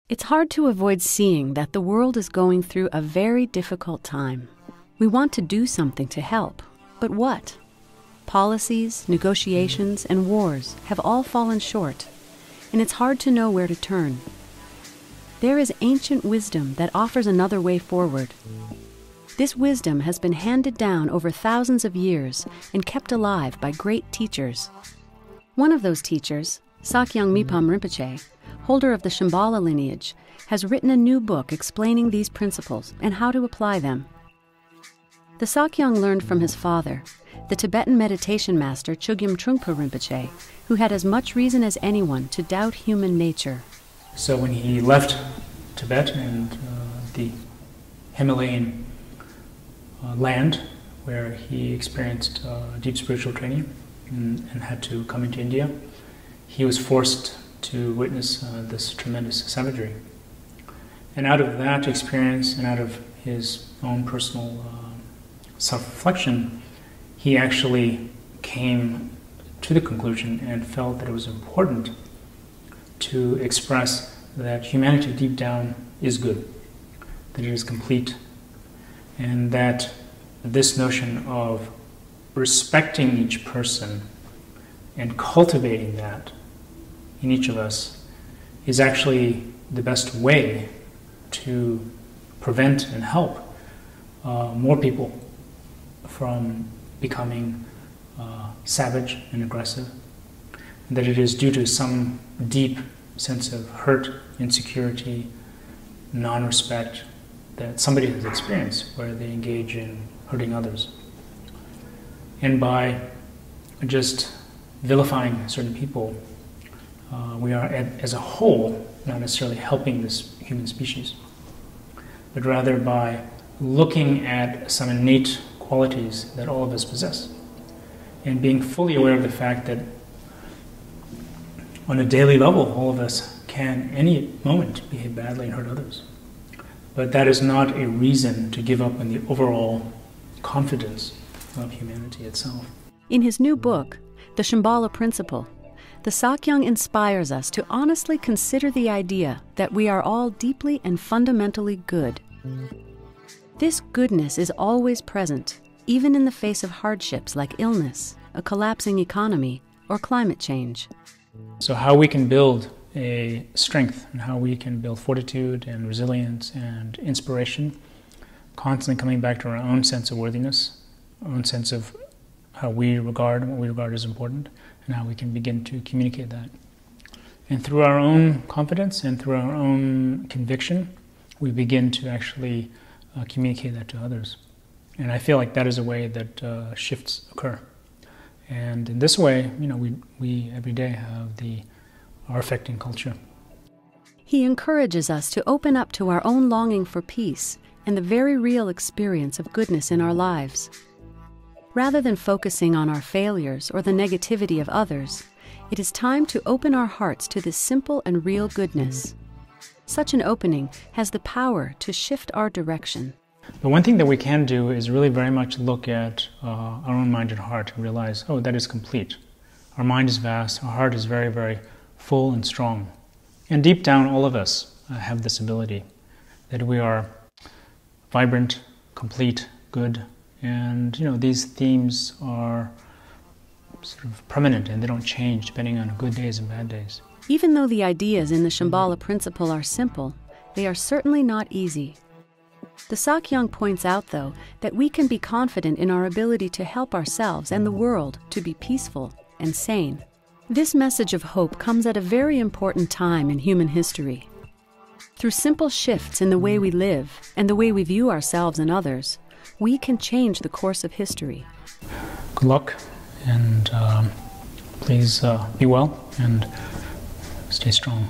It's hard to avoid seeing that the world is going through a very difficult time. We want to do something to help, but what? Policies, negotiations, and wars have all fallen short, and it's hard to know where to turn. There is ancient wisdom that offers another way forward. This wisdom has been handed down over thousands of years and kept alive by great teachers. One of those teachers, Sakyong Mipham Rinpoche, holder of the Shambhala lineage, has written a new book explaining these principles and how to apply them. The Sakyong learned from his father, the Tibetan meditation master Chogyam Trungpa Rinpoche, who had as much reason as anyone to doubt human nature. So when he left Tibet and the Himalayan land where he experienced deep spiritual training and had to come into India, he was forced to witness this tremendous savagery. And out of that experience and out of his own personal self-reflection, he actually came to the conclusion and felt that it was important to express that humanity deep down is good, that it is complete, and that this notion of respecting each person and cultivating that in each of us is actually the best way to prevent and help more people from becoming savage and aggressive, and that it is due to some deep sense of hurt, insecurity, non-respect that somebody has experienced where they engage in hurting others. And by just vilifying certain people, we are, as a whole, not necessarily helping this human species, but rather by looking at some innate qualities that all of us possess and being fully aware of the fact that on a daily level, all of us can, any moment, behave badly and hurt others. But that is not a reason to give up on the overall confidence of humanity itself. In his new book, The Shambhala Principle, the Sakyong inspires us to honestly consider the idea that we are all deeply and fundamentally good. This goodness is always present, even in the face of hardships like illness, a collapsing economy, or climate change. So how we can build a strength and how we can build fortitude and resilience and inspiration, constantly coming back to our own sense of worthiness, our own sense of how we regard and what we regard as important, and how we can begin to communicate that. And through our own confidence and through our own conviction, we begin to actually communicate that to others. And I feel like that is a way that shifts occur. And in this way, we every day are affecting culture. He encourages us to open up to our own longing for peace and the very real experience of goodness in our lives. Rather than focusing on our failures or the negativity of others, it is time to open our hearts to this simple and real goodness. Such an opening has the power to shift our direction. The one thing that we can do is really very much look at our own mind and heart and realize, oh, that is complete. Our mind is vast, our heart is very, very full and strong. And deep down, all of us have this ability, that we are vibrant, complete, good, and these themes are sort of permanent and they don't change depending on good days and bad days. Even though the ideas in the Shambhala Principle are simple, they are certainly not easy. The Sakyong points out, though, that we can be confident in our ability to help ourselves and the world to be peaceful and sane. This message of hope comes at a very important time in human history. Through simple shifts in the way we live and the way we view ourselves and others, we can change the course of history. Good luck, and please be well and stay strong.